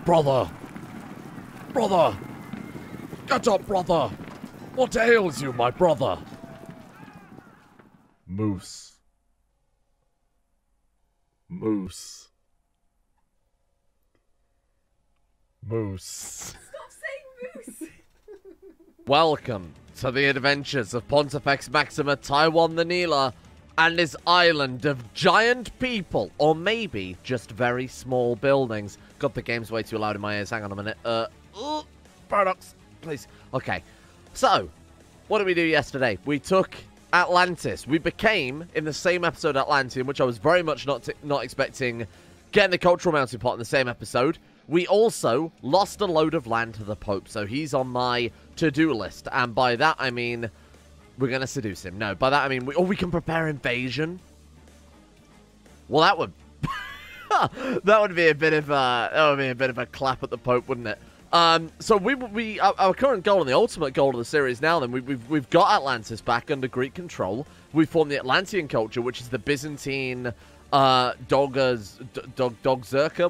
Brother! Brother! Get up, brother! What ails you, my brother? Moose. Moose. Moose. Stop saying moose! Welcome to the adventures of Pontifex Maxima Taiwan the Kneeler and his island of giant people, or maybe just very small buildings. God, the game's way too loud in my ears. Hang on a minute. Paradox, please. Okay, so, what did we do yesterday? We took Atlantis. We became, in the same episode, Atlantean, which I was very much not expecting getting the cultural melting pot in the same episode. We also lost a load of land to the Pope, so he's on my to-do list. And by that, I mean, we're going to seduce him. No, by that, I mean, we can prepare invasion. Well, that would... that would be a bit of a clap at the Pope, wouldn't it? So our current goal and the ultimate goal of the series now, then, we've got Atlantis back under Greek control. We formed the Atlantean culture, which is the Byzantine... Dogzerka,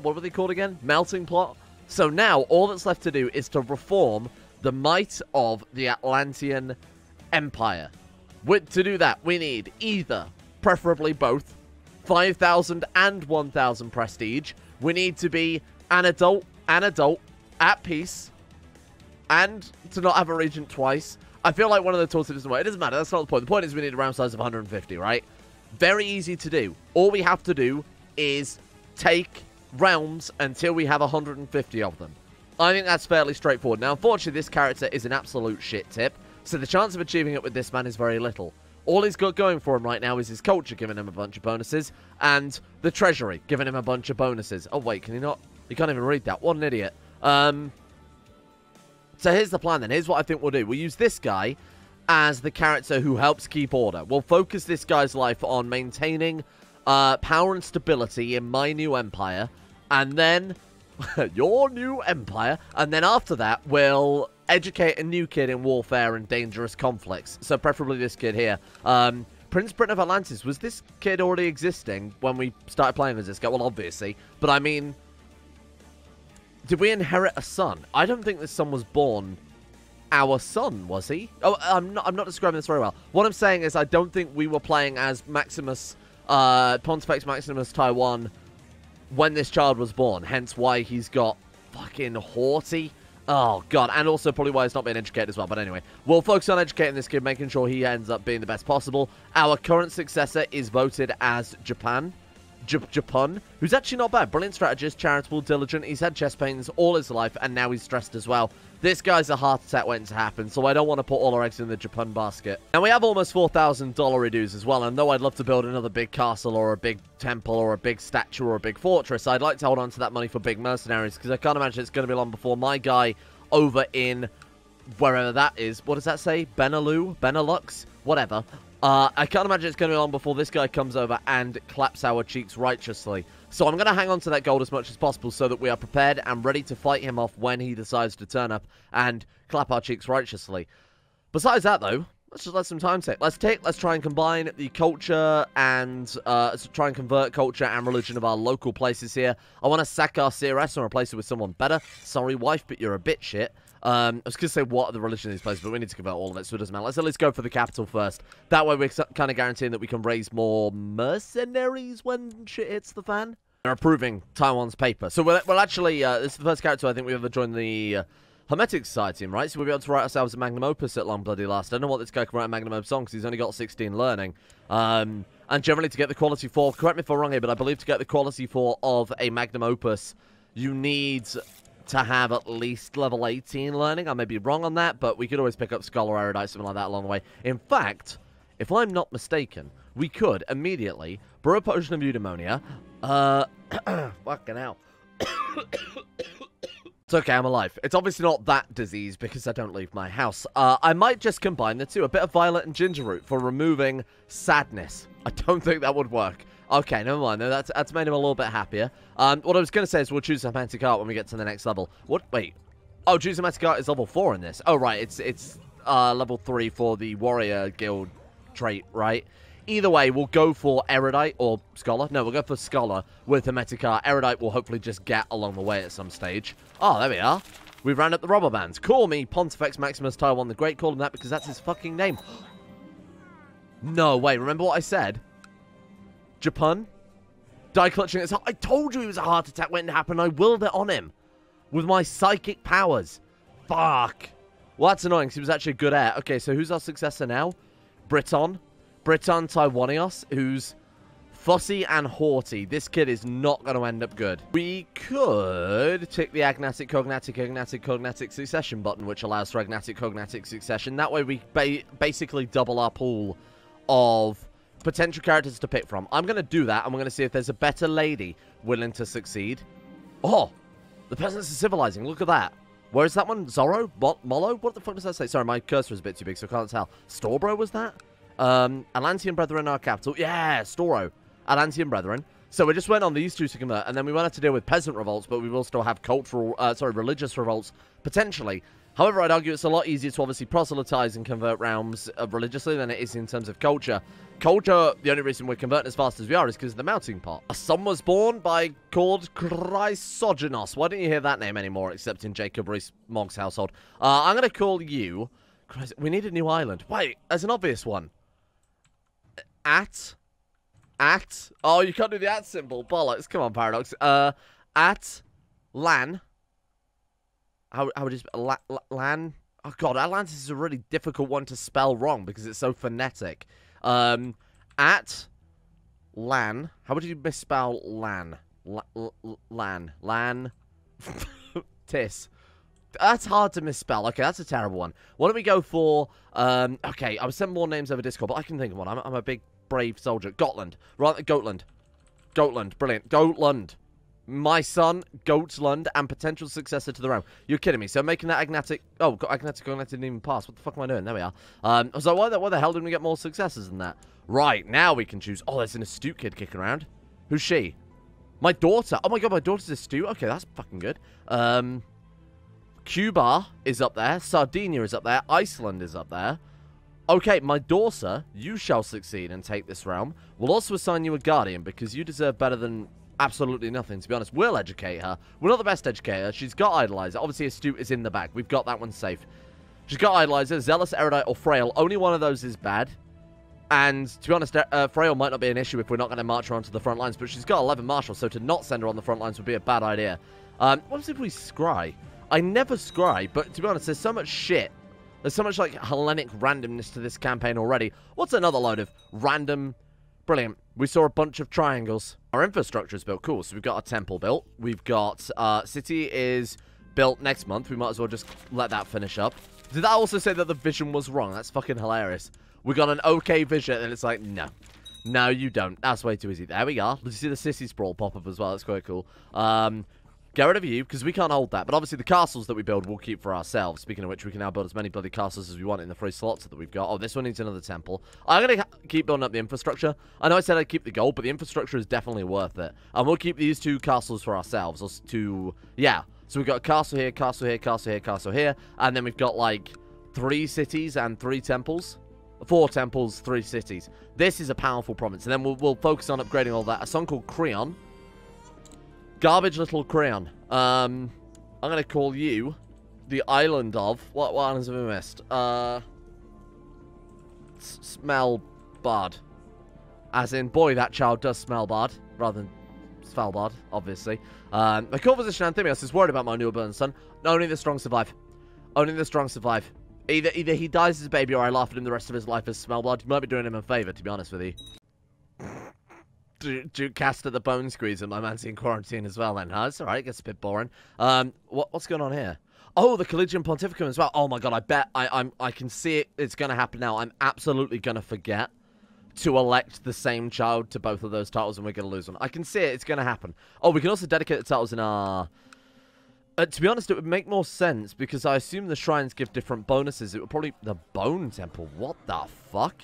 what were they called again? Melting plot. So now, all that's left to do is to reform the might of the Atlantean Empire. To do that, we need either, preferably both, 5,000 and 1,000 prestige. We need to be an adult, at peace, and to not have a regent twice. I feel like one of the tools doesn't work. It doesn't matter, that's not the point. The point is we need a round size of 150, right? Very easy to do. All we have to do is take realms until we have 150 of them. I think that's fairly straightforward. Now, unfortunately, this character is an absolute shit tip, so the chance of achieving it with this man is very little. All he's got going for him right now is his culture, giving him a bunch of bonuses, and the treasury, giving him a bunch of bonuses. Oh, wait, can he not? He can't even read that. What an idiot. So here's the plan, then. Here's what I think we'll do. We'll use this guy as the character who helps keep order. We'll focus this guy's life on maintaining power and stability in my new empire, and then your new empire, and then after that we'll educate a new kid in warfare and dangerous conflicts. So preferably this kid here. Prince Britain of Atlantis, was this kid already existing when we started playing as this guy? Well, obviously, but I mean, did we inherit a son? I don't think this son was born our son, was he? Oh, I'm not describing this very well. What I'm saying is I don't think we were playing as Maximus, Pontifex Maximus Taiwan when this child was born. Hence why he's got fucking haughty. Oh, God. And also probably why he's not being educated as well. But anyway, we'll focus on educating this kid, making sure he ends up being the best possible. Our current successor is voted as Japan, who's actually not bad. Brilliant strategist, charitable, diligent. He's had chest pains all his life, and now he's stressed as well. This guy's a heart attack waiting to happen, so I don't want to put all our eggs in the Japan basket. And we have almost 4,000 dollar dues as well, and though I'd love to build another big castle or a big temple or a big statue or a big fortress, I'd like to hold on to that money for big mercenaries, because I can't imagine it's going to be long before my guy over in wherever that is, what does that say? Benelux? Whatever. I can't imagine it's going to be long before this guy comes over and claps our cheeks righteously. So I'm going to hang on to that gold as much as possible so that we are prepared and ready to fight him off when he decides to turn up and clap our cheeks righteously. Besides that, though, let's just let some time take. Let's try and combine the culture and try and convert culture and religion of our local places here. I want to sack our CRS and replace it with someone better. Sorry, wife, but you're a bit shit. I was going to say what are the religion of these places, but we need to convert all of it, so it doesn't matter. Let's at least go for the capital first. That way we're kind of guaranteeing that we can raise more mercenaries when shit hits the fan. They're approving Taiwan's paper. So we'll actually, this is the first character I think we've ever joined the Hermetic Society in, right? So we'll be able to write ourselves a magnum opus at long bloody last. I don't know what this guy can write a magnum opus on, because he's only got 16 learning. And generally to get the quality 4, correct me if I'm wrong here, but I believe to get the quality 4 of a magnum opus, you need to have at least level 18 learning. I may be wrong on that, but we could always pick up Scholar Erudite, something like that along the way. In fact, if I'm not mistaken, we could immediately brew a potion of eudaimonia. Fucking hell. It's okay, I'm alive. It's obviously not that disease because I don't leave my house. I might just combine the two. A bit of violet and ginger root for removing sadness. I don't think that would work. Okay, never mind. No, that's made him a little bit happier. What I was going to say is we'll choose Hermetic Art when we get to the next level. What? Wait. Oh, choose Hermetic Art is level 4 in this. Oh, right. It's level 3 for the Warrior Guild trait, right? Either way, we'll go for Erudite or Scholar. No, we'll go for Scholar with Hermetic Art. Erudite will hopefully just get along the way at some stage. Oh, there we are. We've rounded up the robber bands. Call me Pontifex Maximus Taiwan the Great. Call him that because that's his fucking name. No, wait. Remember what I said? Japan? Die clutching at his heart. I told you he was a heart attack when it happened. I willed it on him with my psychic powers. Fuck. Well, that's annoying because he was actually a good heir. Okay, so who's our successor now? Briton Taiwanios, who's fussy and haughty. This kid is not going to end up good. We could tick the agnatic succession button, which allows for agnatic succession. That way we basically double our pool of potential characters to pick from. I'm going to do that. I'm going to see if there's a better lady willing to succeed. Oh, the peasants are civilizing. Look at that. Where is that one? Zorro? Molo? What the fuck does that say? Sorry, my cursor is a bit too big, so I can't tell. Storbro was that? Atlantean Brethren are capital. Yeah, Storo. Atlantean Brethren. So we just went on these two to convert, and then we went out to deal with peasant revolts, but we will still have religious revolts, potentially. However, I'd argue it's a lot easier to obviously proselytize and convert realms religiously than it is in terms of culture. Culture, the only reason we're converting as fast as we are is because of the melting pot. A son was born called Chrysogenos. Why don't you hear that name anymore, except in Jacob Rees-Mogg's household? I'm going to call you... We need a new island. Wait, there's an obvious one. At. Oh, you can't do the at symbol. Bollocks. Come on, Paradox. At. Lan. How would you spell? Lan? Oh, God. Atlantis is a really difficult one to spell wrong because it's so phonetic. At. Lan. How would you misspell Lan? Lan. Tis. That's hard to misspell. Okay, that's a terrible one. Why don't we go for... okay, I was sending more names over Discord, but I can think of one. I'm a big, brave soldier. Gotland. Right, Goatland. Brilliant. Goatland. My son, Goatland, and potential successor to the realm. You're kidding me. So making that agnatic... Oh, agnatic didn't even pass. What the fuck am I doing? There we are. I was like, why the hell didn't we get more successors than that? Right, now we can choose... Oh, there's an astute kid kicking around. Who's she? My daughter. Oh my God, my daughter's astute. Okay, that's fucking good. Cuba is up there. Sardinia is up there. Iceland is up there. Okay, my daughter, you shall succeed and take this realm. We'll also assign you a guardian because you deserve better than absolutely nothing, to be honest. We'll educate her. We're not the best educator. She's got idolizer. Obviously, astute is in the bag. We've got that one safe. She's got idolizer, zealous, erudite, or frail. Only one of those is bad. And to be honest, frail might not be an issue if we're not going to march her onto the front lines, but she's got 11 marshals, so to not send her on the front lines would be a bad idea. What if we scry? I never scry, but to be honest, there's so much shit. There's so much, like, Hellenic randomness to this campaign already. What's another load of random... Brilliant. We saw a bunch of triangles. Our infrastructure is built. Cool. So we've got a temple built. We've got... city is built next month. We might as well just let that finish up. Did that also say that the vision was wrong? That's fucking hilarious. We got an okay vision, and it's like, no. No, you don't. That's way too easy. There we are. Did you see the Sissy Sprawl pop up as well? That's quite cool. Get rid of you, because we can't hold that. But obviously the castles that we build we'll keep for ourselves. Speaking of which, we can now build as many bloody castles as we want in the 3 slots that we've got. Oh, this one needs another temple. I'm going to keep building up the infrastructure. I know I said I'd keep the gold, but the infrastructure is definitely worth it. And we'll keep these 2 castles for ourselves. Yeah. So we've got a castle here, castle here, castle here, castle here. And then we've got, like, 3 cities and 3 temples. 4 temples, 3 cities. This is a powerful province. And then we'll focus on upgrading all that. A song called Kryon. Garbage little crayon. I'm going to call you the island of... What islands have we missed? Smell bad. As in, boy, that child does smell bad. Rather than Svalbard, obviously. My core physician Anthemios is worried about my newborn son. Only the strong survive. Only the strong survive. Either he dies as a baby or I laugh at him the rest of his life as Smellblood. You might be doing him a favour, to be honest with you. Do cast at the bone squeeze and my man's in quarantine as well then, huh? It's alright, it gets a bit boring. What's going on here? Oh, the Collegium Pontificum as well. Oh my god, I bet I can see it. It's going to happen now. I'm absolutely going to forget to elect the same child to both of those titles and we're going to lose one. I can see it. It's going to happen. Oh, we can also dedicate the titles in our... to be honest, it would make more sense because I assume the shrines give different bonuses. It would probably... The Bone Temple. What the fuck?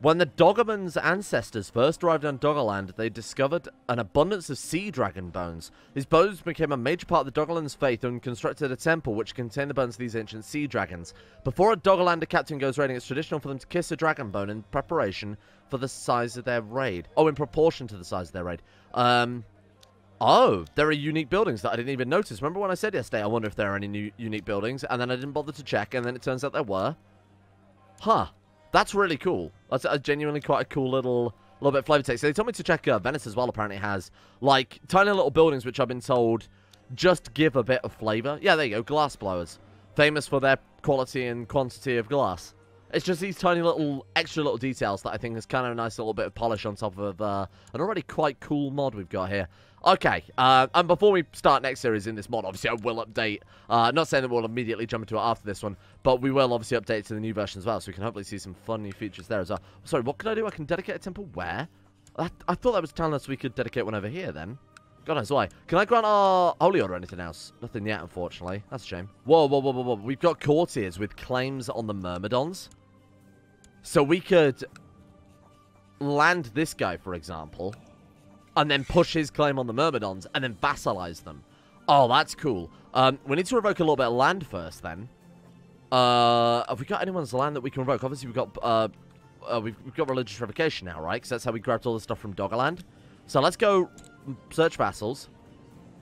When the Doggerman's ancestors first arrived on Doggerland, they discovered an abundance of sea dragon bones. These bones became a major part of the Doggerland's faith and constructed a temple which contained the bones of these ancient sea dragons. Before a Doggerlander captain goes raiding, it's traditional for them to kiss a dragon bone in preparation for the size of their raid. Oh, in proportion to the size of their raid. Oh, there are unique buildings that I didn't even notice. Remember when I said yesterday, I wonder if there are any new unique buildings, and then I didn't bother to check, and then it turns out there were. Huh. That's really cool. That's a genuinely quite a cool little bit of flavor text. So they told me to check Venice as well. Apparently has like tiny little buildings which I've been told just give a bit of flavor. Yeah, there you go. Glass blowers, famous for their quality and quantity of glass. It's just these tiny little extra little details that I think is kind of a nice little bit of polish on top of an already quite cool mod we've got here. Okay, and before we start next series in this mod, obviously I will update, not saying that we'll immediately jump into it after this one, but we will obviously update it to the new version as well, so we can hopefully see some fun new features there as well. Sorry, what can I do? I can dedicate a temple where? I thought that was telling us we could dedicate one over here then. God knows why. Can I grant our holy order or anything else? Nothing yet, unfortunately. That's a shame. Whoa, whoa, whoa, whoa, whoa. We've got courtiers with claims on the Myrmidons. So we could land this guy, for example, and then push his claim on the Myrmidons, and then vassalize them. Oh, that's cool. We need to revoke a little bit of land first, then. Have we got anyone's land that we can revoke? Obviously, we've got religious revocation now, right? Because that's how we grabbed all the stuff from Doggerland. So let's go search vassals.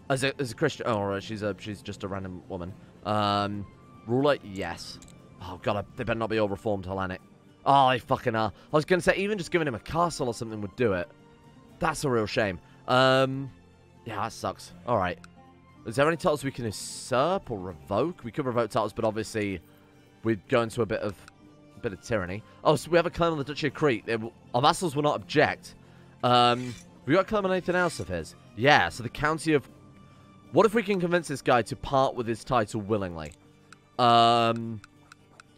As a Christian... Oh, right, she's just a random woman. Ruler, yes. Oh, God, they better not be all reformed Hellenic. Oh, they fucking are. I was going to say, even just giving him a castle or something would do it. That's a real shame. Yeah, that sucks. All right. Is there any titles we can usurp or revoke? We could revoke titles, but obviously we'd go into a bit of tyranny. Oh, so we have a claim on the Duchy of Crete. Our vassals will not object. We got a claim on anything else of his? Yeah, so the county of... What if we can convince this guy to part with his title willingly?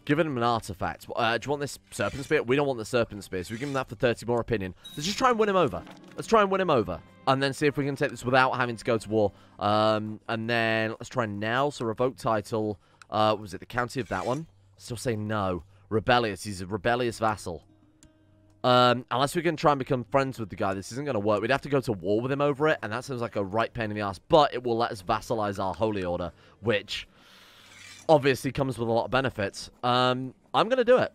Giving him an artifact. Do you want this Serpent Spear? We don't want the Serpent Spear, so we give him that for 30 more opinion. Let's just try and win him over. Let's try and win him over. And then see if we can take this without having to go to war. And then let's try now. So revoke title. Was it the county of that one? Still saying no. Rebellious. He's a rebellious vassal. Unless we can try and become friends with the guy, this isn't going to work. We'd have to go to war with him over it, and that seems like a right pain in the ass. But it will let us vassalize our holy order, which... obviously comes with a lot of benefits. I'm going to do it.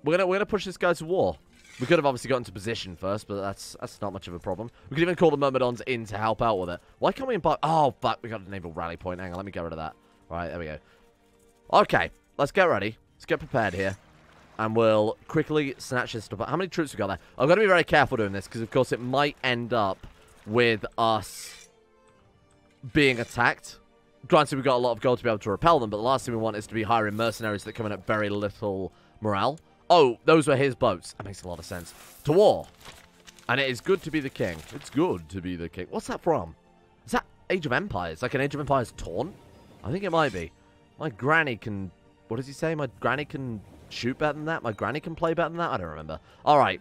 We're gonna push this guy to war. We could have obviously got into position first, but that's not much of a problem. We could even call the Myrmidons in to help out with it. Why can't we embark? Oh, fuck. We got a naval rally point. Hang on, let me get rid of that. All right, there we go. Okay, let's get ready. Let's get prepared here. And we'll quickly snatch this stuff up. How many troops we got there? I've got to be very careful doing this, because of course it might end up with us being attacked. Granted, we've got a lot of gold to be able to repel them, but the last thing we want is to be hiring mercenaries that come in at very little morale. Oh, those were his boats. That makes a lot of sense. To war. And it is good to be the king. It's good to be the king. What's that from? Is that Age of Empires? Like an Age of Empires taunt? I think it might be. My granny can... What does he say? My granny can shoot better than that? My granny can play better than that? I don't remember. All right.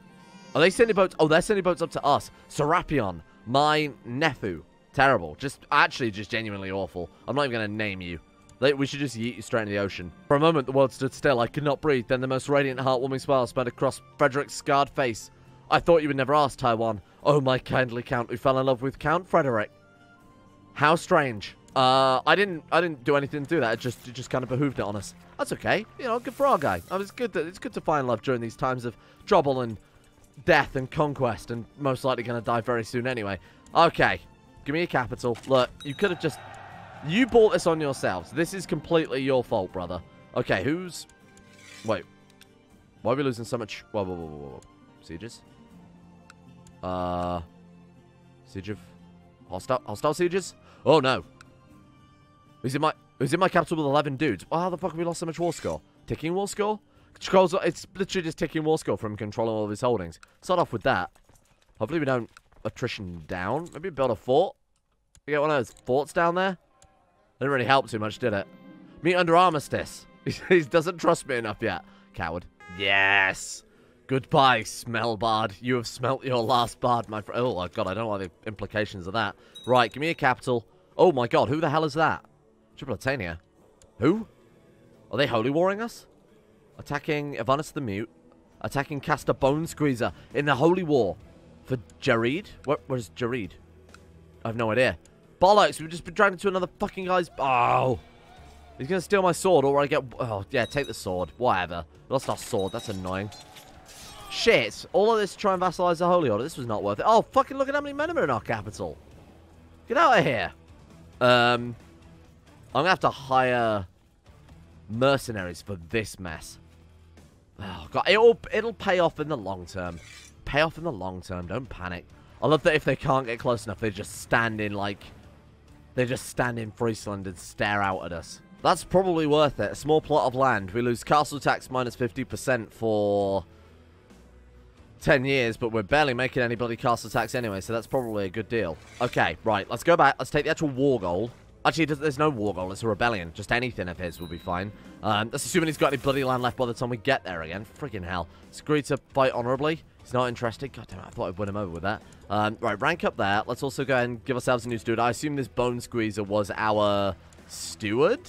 Are they sending boats? Oh, they're sending boats up to us. Serapion. My nephew. Terrible. Actually, just genuinely awful. I'm not even going to name you. We should just yeet you straight into the ocean. For a moment, the world stood still. I could not breathe. Then the most radiant, heartwarming smile spread across Frederick's scarred face. I thought you would never ask, Taiwan. Oh, my kindly count who fell in love with Count Frederick. How strange. I didn't do anything to do that. It just kind of behooved it on us. That's okay. You know, good for our guy. It's good to find love during these times of trouble and death and conquest, and most likely going to die very soon anyway. Okay. Give me a capital. Look, you could have just... You bought this on yourselves. This is completely your fault, brother. Okay, who's... Wait. Why are we losing so much... Whoa, whoa, whoa, whoa, whoa. Sieges? Siege of... Hostile sieges? Oh, no. Who's in my capital with 11 dudes? Well, how the fuck have we lost so much war score? Ticking war score? It's literally just ticking war score from controlling all of his holdings. Start off with that. Hopefully we don't... attrition down. Maybe build a fort. We get one of those forts down there. Didn't really help too much, did it? Meet under armistice. He doesn't trust me enough yet. Coward. Yes. Goodbye, Smellbard. You have smelt your last bard, my friend. Oh, God, I don't know the implications of that. Right, give me a capital. Oh, my God, who the hell is that? Tripolitania. Who? Are they holy warring us? Attacking Ivanus the Mute. Attacking caster Bone Squeezer in the Holy War. For Jareed? Where's Jareed? I have no idea. Bollocks, we've just been dragged into another fucking guy's... Oh. He's going to steal my sword, or I get... Oh, yeah, take the sword. Whatever. Lost our sword. That's annoying. Shit. All of this to try and vassalize the Holy Order. This was not worth it. Oh, fucking look at how many men are in our capital. Get out of here. I'm going to have to hire mercenaries for this mess. Oh, God. It'll pay off in the long term. Pay off in the long term. Don't panic. I love that if they can't get close enough, they just stand in, like... They just stand in Friesland and stare out at us. That's probably worth it. A small plot of land. We lose castle tax minus 50% for 10 years, but we're barely making any bloody castle tax anyway, so that's probably a good deal. Okay, right. Let's go back. Let's take the actual war goal. Actually, there's no war goal. It's a rebellion. Just anything of his will be fine. That's assuming he's got any bloody land left by the time we get there again. Freaking hell. He's agreed to fight honorably. He's not interested. God damn it, I thought I'd win him over with that. Right, rank up there. Let's also go ahead and give ourselves a new steward. I assume this Bone Squeezer was our steward?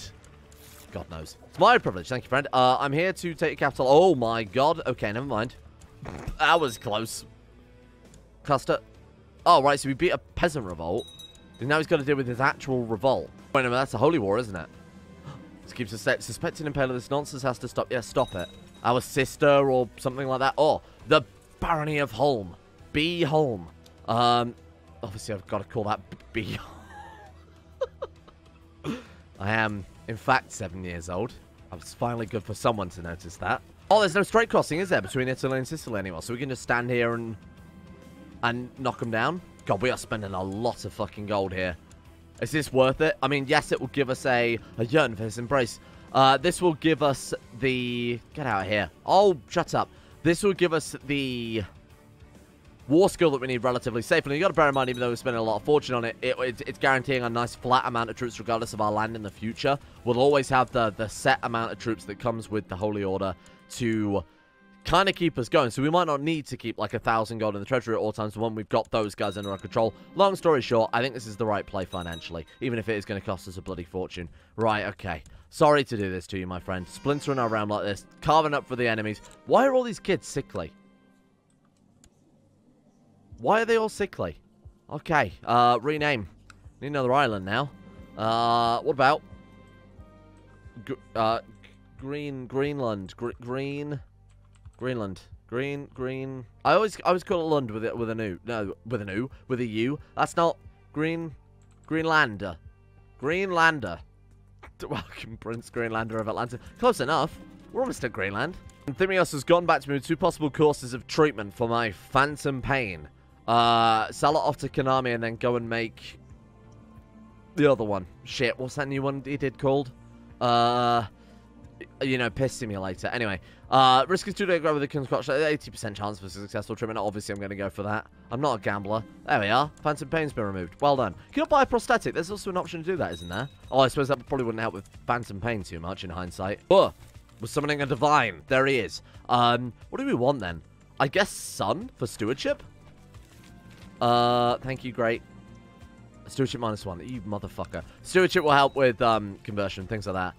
God knows. It's my privilege. Thank you, friend. I'm here to take your capital. Oh, my God. Okay, never mind. That was close. Custer. Oh, right, so we beat a peasant revolt. And now he's got to deal with his actual revolt. Wait a minute, that's a holy war, isn't it? This keeps suspecting Impaler. This nonsense has to stop. Yeah, stop it. Our sister or something like that. Oh, the Barony of Holm. B. Holm. Obviously, I've got to call that B. I am, in fact, 7 years old. I was finally good for someone to notice that. Oh, there's no straight crossing, is there, between Italy and Sicily anymore? So we can just stand here and knock them down? God, we are spending a lot of fucking gold here. Is this worth it? I mean, yes, it will give us a yearn for his embrace. This will give us the... Get out of here. Oh, shut up. This will give us the war skill that we need relatively safely. You got to bear in mind, even though we're spending a lot of fortune on it, it's guaranteeing a nice flat amount of troops regardless of our land in the future. We'll always have the set amount of troops that comes with the Holy Order to kind of keep us going. So we might not need to keep like 1,000 gold in the treasury at all times when we've got those guys under our control. Long story short, I think this is the right play financially, even if it is going to cost us a bloody fortune. Right, okay. Sorry to do this to you, my friend. Splintering our realm like this, carving up for the enemies. Why are all these kids sickly? Why are they all sickly? Okay, rename. Need another island now. What about Greenland? Greenland. Green. I always call it Lund with an U. No, with a U. That's not Greenlander. Greenlander. Welcome, Prince Greenlander of Atlanta. Close enough. We're almost at Greenland. Anthemios has gone back to me with 2 possible courses of treatment for my phantom pain. Sell it off to Konami and then go and make the other one. Shit, what's that new one he did called? You know, Piss Simulator. Anyway, risk is 2 to grab with the concoction. 80% chance for successful treatment. Obviously, I'm going to go for that. I'm not a gambler. There we are. Phantom pain's been removed. Well done. Can you buy a prosthetic? There's also an option to do that, isn't there? Oh, I suppose that probably wouldn't help with phantom pain too much in hindsight. Oh, we're summoning a divine. There he is. What do we want then? I guess Sun for stewardship? Thank you, great. Stewardship -1. You motherfucker. Stewardship will help with, conversion, things like that.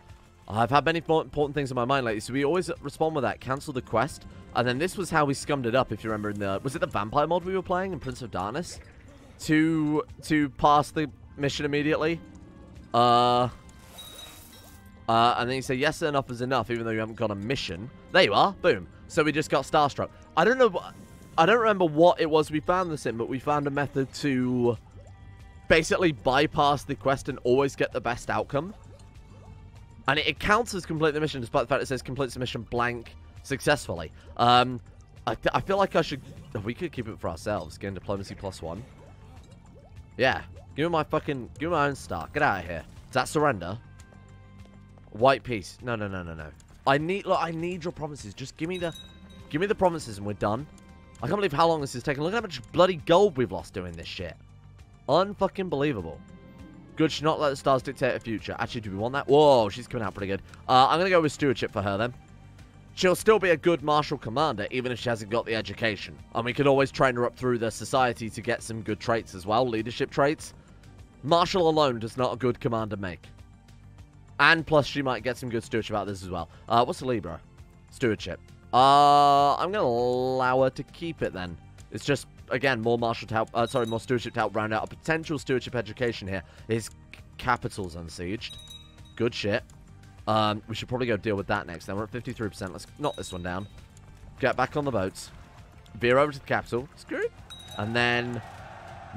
I've had many important things in my mind lately, so we always respond with that. Cancel the quest. And then this was how we scummed it up, if you remember, in the... Was it the vampire mod we were playing in Prince of Darkness? To pass the mission immediately. And then you say, yes, enough is enough, even though you haven't got a mission. There you are. Boom. So we just got starstruck. I don't remember what it was we found this in, but we found a method to basically bypass the quest and always get the best outcome. And it counts as complete the mission, despite the fact it says complete the mission blank successfully. I feel like I should... We could keep it for ourselves. Gain diplomacy +1. Yeah. Give me my own star. Get out of here. Is that surrender? White peace. No. I need your promises. Just give me the promises and we're done. I can't believe how long this has taken. Look at how much bloody gold we've lost doing this shit. Unfucking believable. Good, should not let the stars dictate the future. Actually, do we want that? Whoa, she's coming out pretty good. I'm going to go with stewardship for her then. She'll still be a good martial commander, even if she hasn't got the education. And we can always train her up through the society to get some good traits as well, leadership traits. Martial alone does not a good commander make. And plus, she might get some good stewardship out of this as well. What's the Libra? Stewardship. I'm going to allow her to keep it then. It's just, again, more martial to help, more stewardship to help round out a potential stewardship education here. His capital's unsieged. Good shit. We should probably go deal with that next then. We're at 53%. Let's knock this one down. Get back on the boats. Veer over to the capital. Screw. And then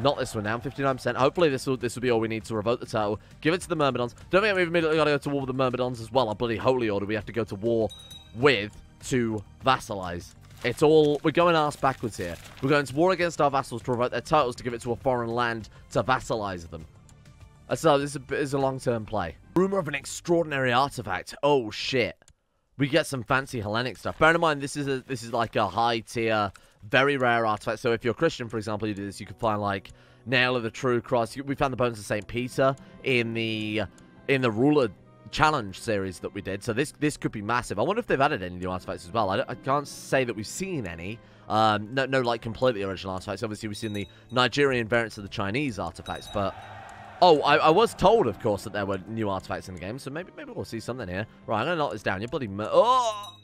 knock this one down. 59%. Hopefully this will be all we need to revoke the title. Give it to the Myrmidons. Don't forget we've immediately got to go to war with the Myrmidons as well. Our bloody holy order we have to go to war with to vassalize. It's all... We're going arse backwards here. We're going to war against our vassals to revoke their titles to give it to a foreign land to vassalize them. So this is a long-term play. Rumor of an extraordinary artifact. Oh, shit. We get some fancy Hellenic stuff. Bear in mind, this is like a high-tier, very rare artifact. So if you're Christian, for example, you do this, you could find, like, Nail of the True Cross. We found the Bones of St. Peter in the Ruler Challenge series that we did. So this could be massive. I wonder if they've added any new artifacts as well. I can't say that we've seen any. No, like, completely original artifacts. Obviously, we've seen the Nigerian variants of the Chinese artifacts, but... Oh, I was told, of course, that there were new artifacts in the game, so maybe we'll see something here. Right, I'm going to knock this down. You're bloody... Oh!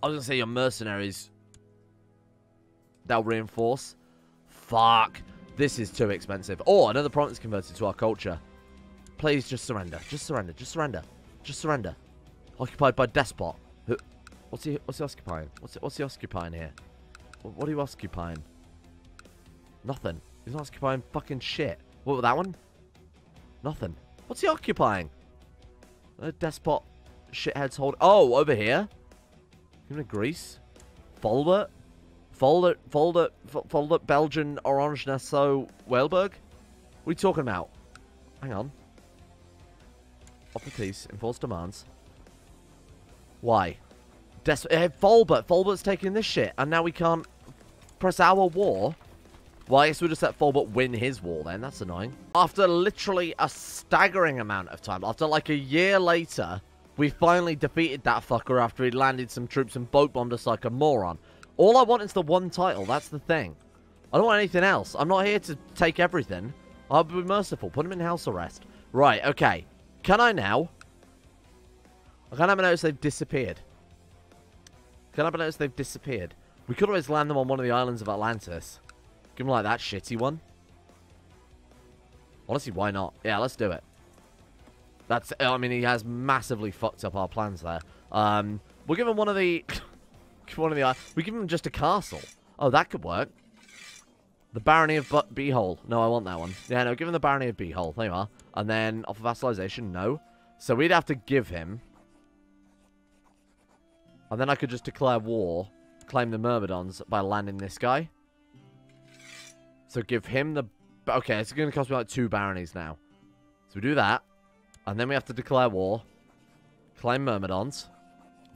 I was going to say your mercenaries. They'll reinforce. Fuck. This is too expensive. Oh, another province converted to our culture. Please, just surrender. Just surrender. Just surrender. Just surrender. Occupied by despot. What's he occupying? What's he occupying here? What are you occupying? Nothing. He's not occupying fucking shit. What was that one? Nothing. What's he occupying? A despot shitheads hold. Oh, over here. Give him Greece. Folder. Belgian Orange Nassau Weilburg. What are you talking about? Hang on. Offer peace. Enforce demands. Why? Folbert's taking this shit, and now we can't press our war. Well, I guess we'll just let Folbert win his war then. That's annoying. After literally a staggering amount of time, after like a year later, we finally defeated that fucker after he'd landed some troops and boat bombed us like a moron. All I want is the one title. That's the thing. I don't want anything else. I'm not here to take everything. I'll be merciful. Put him in house arrest. Right, okay. Can I now? I can't have a notice they've disappeared. Can I have a notice they've disappeared? We could always land them on one of the islands of Atlantis. Give him like that shitty one. Honestly, why not? Yeah, let's do it. That's... I mean, he has massively fucked up our plans there. We'll give him one of the... we give him just a castle. Oh, that could work. The Barony of Beehole. No, I want that one. Yeah, no, give him the Barony of Beehole. There you are. And then, offer vassalization. No. So we'd have to give him... And then I could just declare war. Claim the Myrmidons by landing this guy. So give him the... Okay, it's going to cost me like 2 baronies now. So we do that. And then we have to declare war. Claim Myrmidons.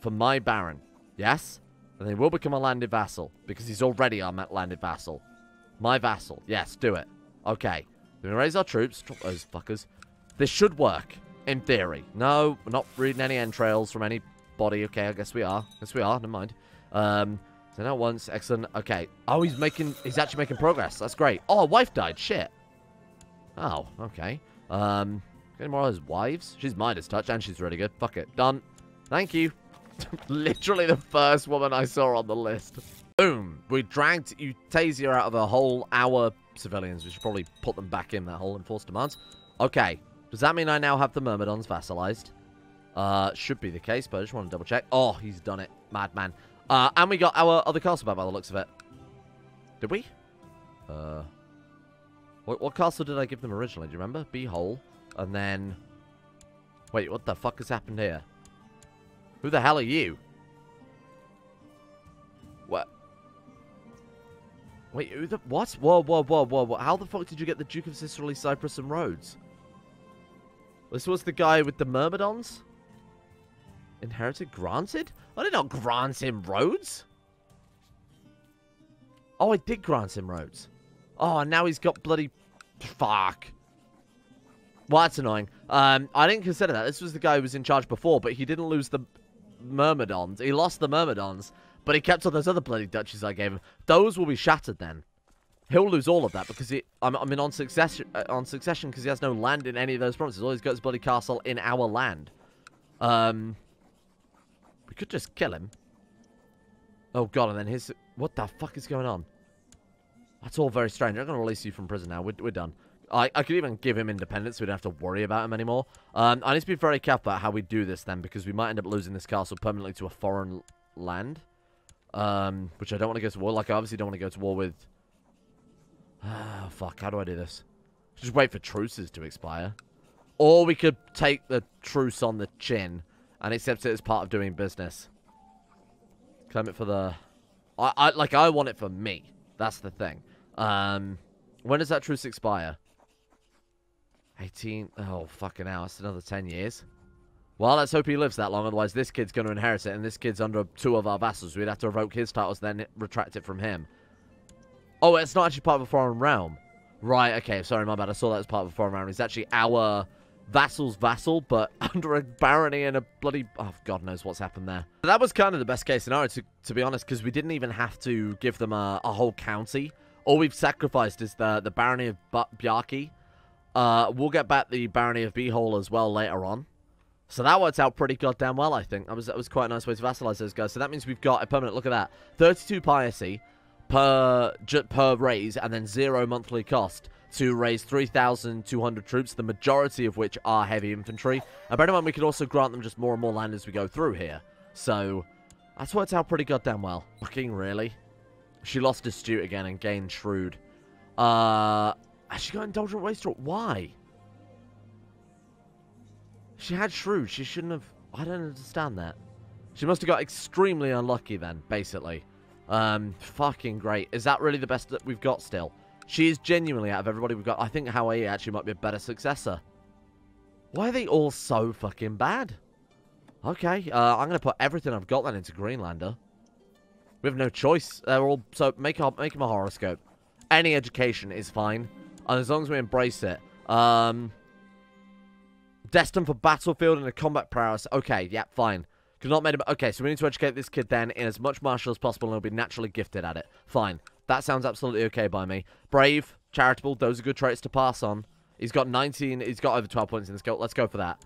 For my baron. Yes? And he will become a landed vassal. Because he's already our landed vassal. My vassal. Yes, do it. Okay. We're going to raise our troops. Drop those fuckers. This should work. In theory. No, we're not reading any entrails from anybody. Okay, I guess we are. Yes, we are. Never mind. So now once. Excellent. Okay. Oh, he's actually making progress. That's great. Oh, a wife died. Shit. Oh, okay. Any more of those wives? She's Midas touch, and she's really good. Fuck it. Done. Thank you. Literally the first woman I saw on the list. Boom. We dragged Eustasia out of a hole. Our civilians. We should probably put them back in that hole and force demands. Okay. Does that mean I now have the Myrmidons vassalized? Should be the case, but I just want to double check. Oh, he's done it. Madman. And we got our other castle back by the looks of it. Did we? What castle did I give them originally? Do you remember? Beehole. And then... Wait, what the fuck has happened here? Who the hell are you? What? Wait, who the... What? Whoa. How the fuck did you get the Duke of Sicily, Cyprus, and Rhodes? This was the guy with the Myrmidons? Inherited? Granted? I did not grant him Rhodes. Oh, I did grant him Rhodes. Oh, and now he's got bloody... Fuck. Well, that's annoying. I didn't consider that. This was the guy who was in charge before, but he didn't lose the Myrmidons. He lost the Myrmidons, but he kept all those other bloody duchies I gave him. Those will be shattered then. He'll lose all of that because on succession because he has no land in any of those provinces. All he's got is bloody castle in our land. We could just kill him. Oh, God, and then his... What the fuck is going on? That's all very strange. I'm going to release you from prison now. We're done. I could even give him independence so we don't have to worry about him anymore. I need to be very careful about how we do this then, because we might end up losing this castle permanently to a foreign land. Which I don't want to go to war. Like, I obviously don't want to go to war with... Ah, fuck. How do I do this? Just wait for truces to expire. Or we could take the truce on the chin and accept it as part of doing business. Claim it for the... I want it for me. That's the thing. When does that truce expire? 18... Oh, fucking hell. That's another 10 years. Well, let's hope he lives that long. Otherwise, this kid's going to inherit it. And this kid's under 2 of our vassals. We'd have to revoke his titles, then retract it from him. Oh, it's not actually part of a foreign realm. Right, okay. Sorry, my bad. I saw that as part of a foreign realm. It's actually our vassal's vassal, but under a barony and a bloody... Oh, God knows what's happened there. That was kind of the best case scenario, to be honest, because we didn't even have to give them a whole county. All we've sacrificed is the barony of Bjarki. We'll get back the barony of Beehole as well later on. So that worked out pretty goddamn well, I think. That was quite a nice way to vassalize those guys. So that means we've got a permanent... Look at that. 32 piracy per raise, and then 0 monthly cost to raise 3,200 troops, the majority of which are heavy infantry. And bear in mind, we can also grant them just more and more land as we go through here. So that's worked out pretty goddamn well. Fucking really? She lost Astute again and gained Shrewd. Has she got Indulgent Wastrel? Why? She had Shrewd. She shouldn't have... I don't understand that. She must have got extremely unlucky then, basically. Fucking great. Is that really the best that we've got still? She is genuinely, out of everybody we've got, I think Hawaii actually might be a better successor. Why are they all so fucking bad? Okay, I'm going to put everything I've got then into Greenlander. We have no choice. They're all... So, make him a horoscope. Any education is fine. And as long as we embrace it. Destined for battlefield and a combat prowess. Okay, yeah, fine. Could not made him... Okay, so we need to educate this kid then in as much martial as possible and he'll be naturally gifted at it. Fine. That sounds absolutely okay by me. Brave, charitable, those are good traits to pass on. He's got 19... He's got over 12 points in the skill. Let's go for that.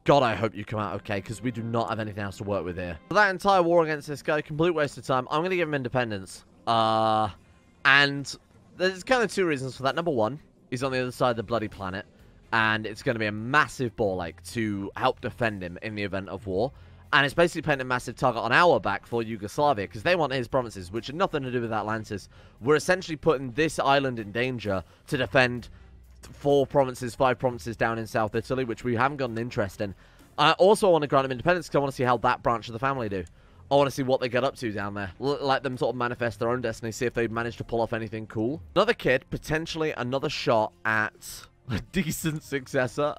God, I hope you come out okay, because we do not have anything else to work with here. For that entire war against this guy, complete waste of time. I'm going to give him independence. And there's kind of 2 reasons for that. Number 1, he's on the other side of the bloody planet. And it's going to be a massive ball ache to help defend him in the event of war. And it's basically painting a massive target on our back for Yugoslavia, because they want his provinces, which have nothing to do with Atlantis. We're essentially putting this island in danger to defend 4 provinces, 5 provinces down in South Italy, which we haven't got an interest in. I also want to grant them independence, because I want to see how that branch of the family do. I want to see what they get up to down there. Let them sort of manifest their own destiny, see if they manage to pull off anything cool. Another kid, potentially another shot at a decent successor.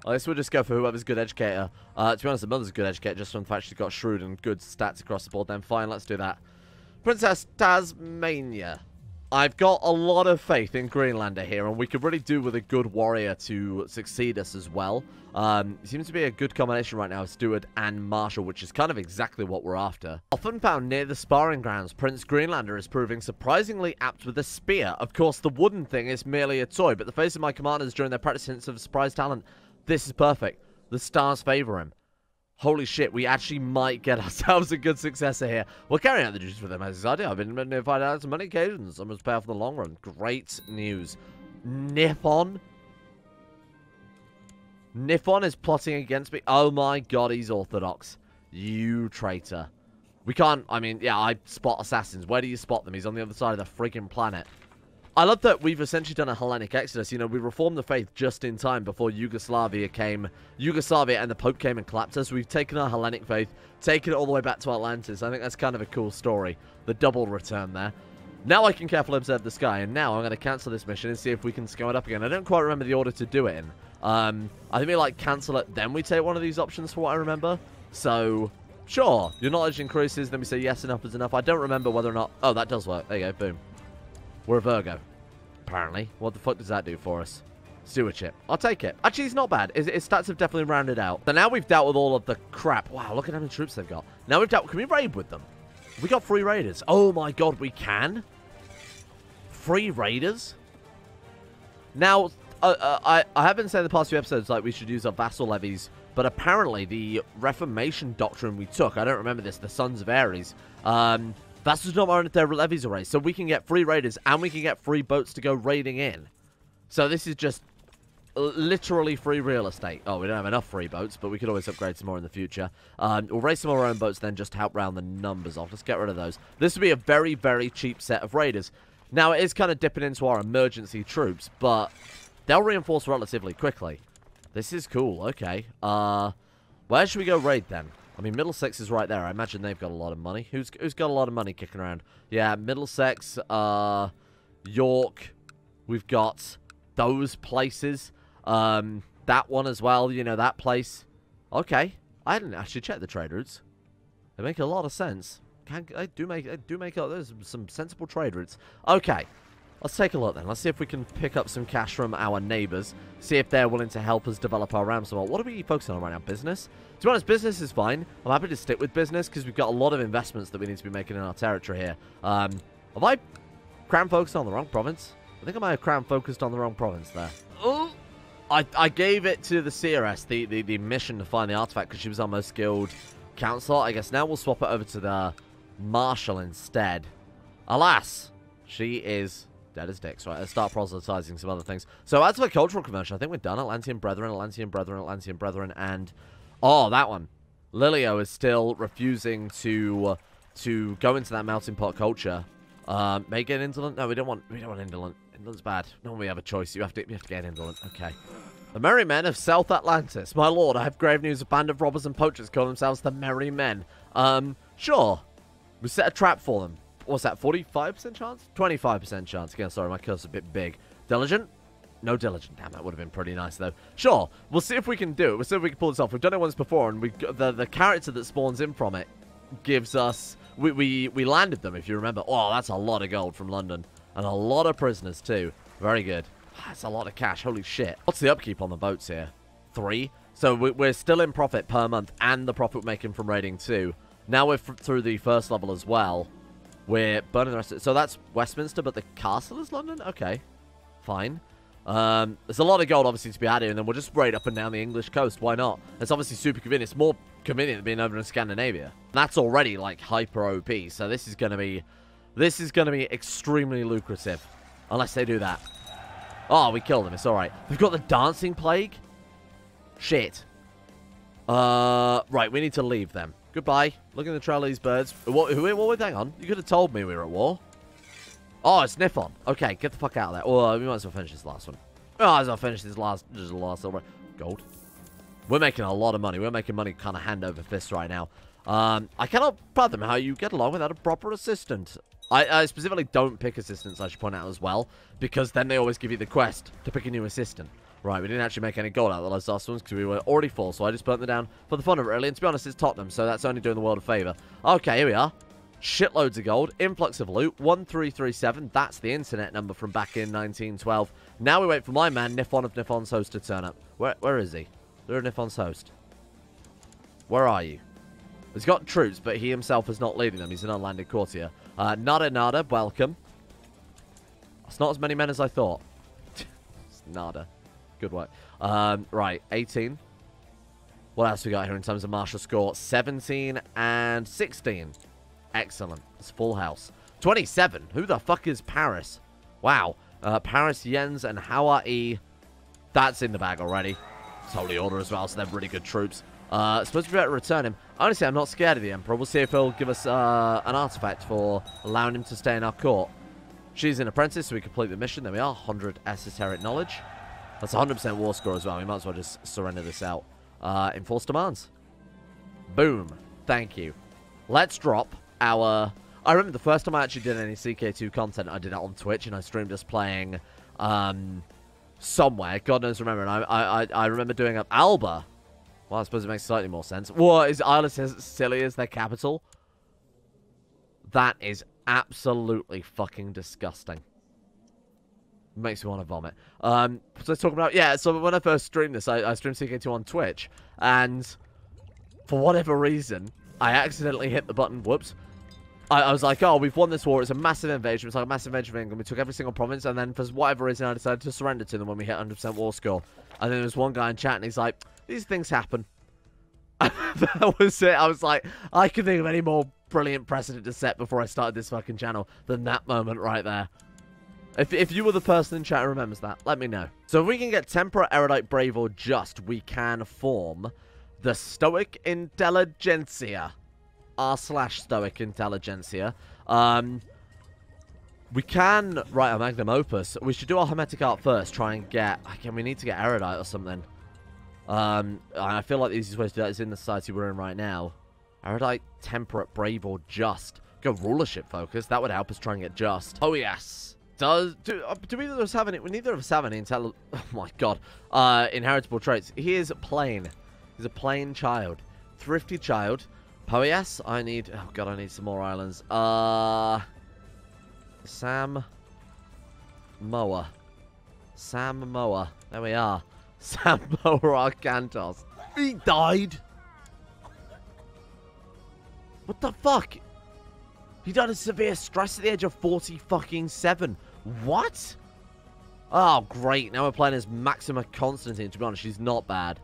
I guess we'll just go for whoever's good educator. To be honest, the mother's a good educator, just from the fact she's got Shrewd and good stats across the board. Then fine, let's do that. Princess Tasmania. I've got a lot of faith in Greenlander here, and we could really do with a good warrior to succeed us as well. It seems to be a good combination right now of Steward and Marshal, which is kind of exactly what we're after. Often found near the sparring grounds, Prince Greenlander is proving surprisingly apt with a spear. Of course, the wooden thing is merely a toy, but the face of my commanders during their practice hints of surprise talent. This is perfect. The stars favor him. Holy shit, we actually might get ourselves a good successor here. We're carrying out the duties for them as I do. I've been notified out on many occasions. I must pay off in the long run. Great news. Nippon? Nippon is plotting against me. Oh my god, he's orthodox. You traitor. We can't... I mean, yeah, I spot assassins. Where do you spot them? He's on the other side of the freaking planet. I love that we've essentially done a Hellenic exodus. You know, we reformed the faith just in time before Yugoslavia and the Pope came and clapped us. We've taken our Hellenic faith, taken it all the way back to Atlantis. I think that's kind of a cool story. The double return there. Now I can carefully observe the sky, and now I'm going to cancel this mission and see if we can scale it up again. I don't quite remember the order to do it in. I think we, like, cancel it, then we take one of these options for what I remember. So, sure, your knowledge increases, then we say yes, enough is enough. I don't remember whether or not... Oh, that does work. There you go, boom. We're a Virgo, apparently. What the fuck does that do for us? Stewardship. I'll take it. Actually, it's not bad. His stats have definitely rounded out. So now we've dealt with all of the crap. Wow, look at how many troops they've got. Now we've dealt... Can we raid with them? We got free raiders. Oh my god, we can? Free raiders? Now, I have been saying the past few episodes, like, we should use our vassal levies, but apparently the Reformation doctrine we took, I don't remember this, the Sons of Ares, vassals don't warrant their levies array, so we can get free raiders, and we can get free boats to go raiding in. So this is just literally free real estate. Oh, we don't have enough free boats, but we could always upgrade some more in the future. We'll raise some of our own boats, then just help round the numbers off. Let's get rid of those. This would be a very, very cheap set of raiders. Now, it is kind of dipping into our emergency troops, but they'll reinforce relatively quickly. This is cool. Okay. Where should we go raid, then? I mean, Middlesex is right there. I imagine they've got a lot of money. Who's got a lot of money kicking around? Yeah, Middlesex, York. We've got those places. That one as well. You know, that place. Okay. I didn't actually check the trade routes. They make a lot of sense. I do make there's some sensible trade routes. Okay. Let's take a look then. Let's see if we can pick up some cash from our neighbors. See if they're willing to help us develop our RAM. So what are we focusing on right now? Business? To be honest, business is fine. I'm happy to stick with business because we've got a lot of investments that we need to be making in our territory here. Have I crown focused on the wrong province? I think I might have crown focused on the wrong province there. Oh! I gave it to the CRS, the mission to find the artifact because she was our most skilled counselor. I guess now we'll swap it over to the Marshal instead. Alas! She is dead as dicks. Right, let's start proselytizing some other things. So as for cultural conversion, I think we're done. Atlantean Brethren, Atlantean Brethren, Atlantean Brethren, and... oh, that one. Lilio is still refusing to go into that melting pot culture. May get indolent? No, we don't want indolent. Indolent's bad. No, we have a choice. You have to get indolent. Okay. The Merry Men of South Atlantis. My lord, I have grave news. A band of robbers and poachers call themselves the Merry Men. Sure. We set a trap for them. What's that, 45% chance? 25% chance. Again, sorry, my cursor's a bit big. Diligent? No diligent. Damn, that would have been pretty nice, though. Sure, we'll see if we can do it. We'll see if we can pull this off. We've done it once before, and the character that spawns in from it gives us... We landed them, if you remember. Oh, that's a lot of gold from London. And a lot of prisoners, too. Very good. That's a lot of cash. Holy shit. What's the upkeep on the boats here? 3? So we're still in profit per month, and the profit we're making from raiding 2. Now we're through the first level as well. We're burning the rest of it. So that's Westminster, but the castle is London? Okay. Fine. There's a lot of gold, obviously, to be added, and then we'll just raid up and down the English coast. Why not? It's obviously super convenient. It's more convenient than being over in Scandinavia. And that's already, like, hyper OP, so this is going to be extremely lucrative. Unless they do that. Oh, we killed them. It's alright. We've got the Dancing Plague? Shit. Right, we need to leave them. Goodbye. Look at the trail of these birds. Hang on. You could have told me we were at war. Oh, it's Nippon. Okay, get the fuck out of there. Oh, we might as well finish this last one. Oh, as I finish this last silver. Gold. We're making a lot of money. We're making money kind of hand over fist right now. I cannot fathom how you get along without a proper assistant. I specifically don't pick assistants, I should point out as well, because then they always give you the quest to pick a new assistant. Right, we didn't actually make any gold out of those last ones because we were already full, so I just burnt them down for the fun of it, really. And to be honest, it's Tottenham, so that's only doing the world a favour. Okay, here we are. Shitloads of gold. Influx of loot. 1337. That's the internet number from back in 1912. Now we wait for my man, Nippon of Nippon's Host, to turn up. Where is he? They're Nippon's Host. Where are you? He's got troops, but he himself is not leading them. He's an unlanded courtier. Nada, welcome. It's not as many men as I thought. Nada. Good work. Right, 18. What else we got here in terms of martial score? 17 and 16. Excellent. It's full house. 27. Who the fuck is Paris? Wow. Paris, Jens, and Hawaii. That's in the bag already. It's Holy Order as well, so they're really good troops. Supposed to be able to return him. Honestly, I'm not scared of the Emperor. We'll see if he'll give us an artifact for allowing him to stay in our court. She's an apprentice, so we complete the mission. There we are. 100 esoteric knowledge. That's 100% war score as well. We might as well just surrender this out. Enforce demands. Boom. Thank you. Let's drop our... I remember the first time I actually did any CK2 content, I did it on Twitch, and I streamed us playing somewhere. God knows remember. And I remember doing up Alba. Well, I suppose it makes slightly more sense. What, is Auirus as silly as their capital? That is absolutely fucking disgusting. Makes me want to vomit. So let's talk about... Yeah, so when I first streamed this, I streamed CK2 on Twitch. And for whatever reason, I accidentally hit the button. Whoops. I was like, oh, we've won this war. It's a massive invasion. It's like a massive invasion of England. We took every single province, and then for whatever reason, I decided to surrender to them when we hit 100% war score. And then there was one guy in chat, and he's like, these things happen. That was it. I was like, I could think of any more brilliant precedent to set before I started this fucking channel than that moment right there. If you were the person in chat who remembers that, let me know. So if we can get Temperate, Erudite, Brave, or Just, we can form the Stoic Intelligentsia. R/Stoic Intelligentsia. We can write a Magnum Opus. We should do our Hermetic Art first. Try and get... Again, we need to get Erudite or something. I feel like the easiest way to do that is in the society we're in right now. Erudite, Temperate, Brave, or Just. Go Rulership focus. That would help us try and get Just. Oh, yes. Do either of us have any... Neither of us have any oh, my God. Inheritable traits. He is plain. He's a plain child. Thrifty child. Poias, I need... Oh, God, I need some more islands. Sam Moa. Sam Moa. There we are. Sam Moa Arcantos. He died. What the fuck? He died of severe stress at the age of 47. What? Oh, great. Now we're playing as Maxima Constantine. To be honest, she's not bad.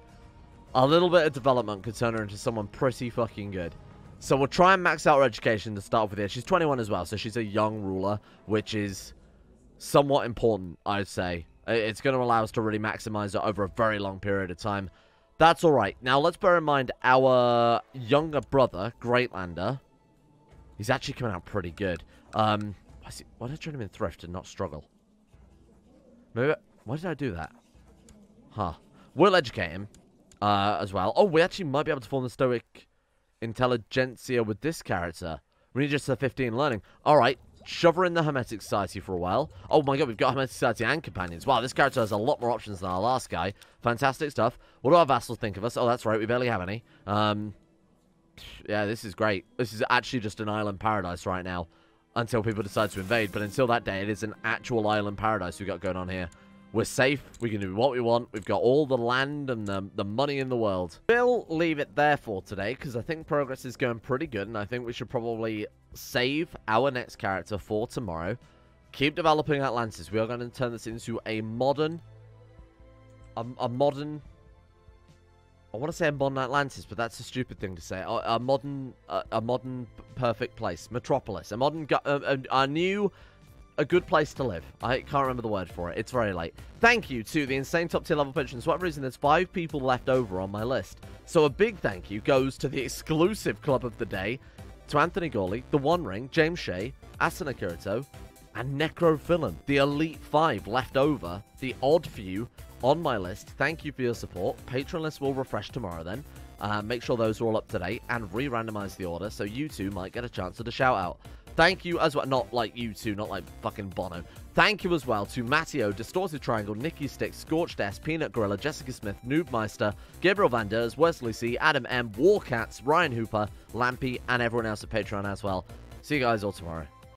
A little bit of development could turn her into someone pretty fucking good. So we'll try and max out her education to start with here. She's 21 as well, so she's a young ruler, which is somewhat important, I'd say. It's going to allow us to really maximize it over a very long period of time. That's alright. Now, let's bear in mind our younger brother, Greatlander. He's actually coming out pretty good. Why did I train him in Thrift and not Struggle? Maybe... Why did I do that? Huh. We'll educate him. As well. Oh, we actually might be able to form the Stoic Intelligentsia with this character. We need just a 15 learning. Alright, shove her in the Hermetic Society for a while. Oh my God, we've got Hermetic Society and Companions. Wow, this character has a lot more options than our last guy. Fantastic stuff. What do our vassals think of us? Oh, that's right, we barely have any. Yeah, this is great. This is actually just an island paradise right now. Until people decide to invade. But until that day, it is an actual island paradise we've got going on here. We're safe. We can do what we want. We've got all the land and the money in the world. We'll leave it there for today because I think progress is going pretty good. And I think we should probably save our next character for tomorrow. Keep developing Atlantis. We are going to turn this into a modern... A modern... I want to say a modern Atlantis, but that's a stupid thing to say. A modern perfect place. Metropolis. A modern... a new... A good place to live. I can't remember the word for it. It's very late. Thank you to the insane top tier level patrons. For whatever reason, there's 5 people left over on my list. So a big thank you goes to the exclusive club of the day, to Anthony Gawley, The One Ring, James Shea, Asuna Kirito, and Necrophilin. The elite 5 left over, the odd few on my list. Thank you for your support. Patron list will refresh tomorrow then. Make sure those are all up to date and re-randomize the order so you two might get a chance at a shout out. Thank you as well, not like you two, not like fucking Bono. Thank you as well to Matteo, Distorted Triangle, Nikki Sticks, Scorched S, Peanut Gorilla, Jessica Smith, Noobmeister, Gabriel Van Ders, Wesley C, Adam M, Warcats, Ryan Hooper, Lampy, and everyone else at Patreon as well. See you guys all tomorrow.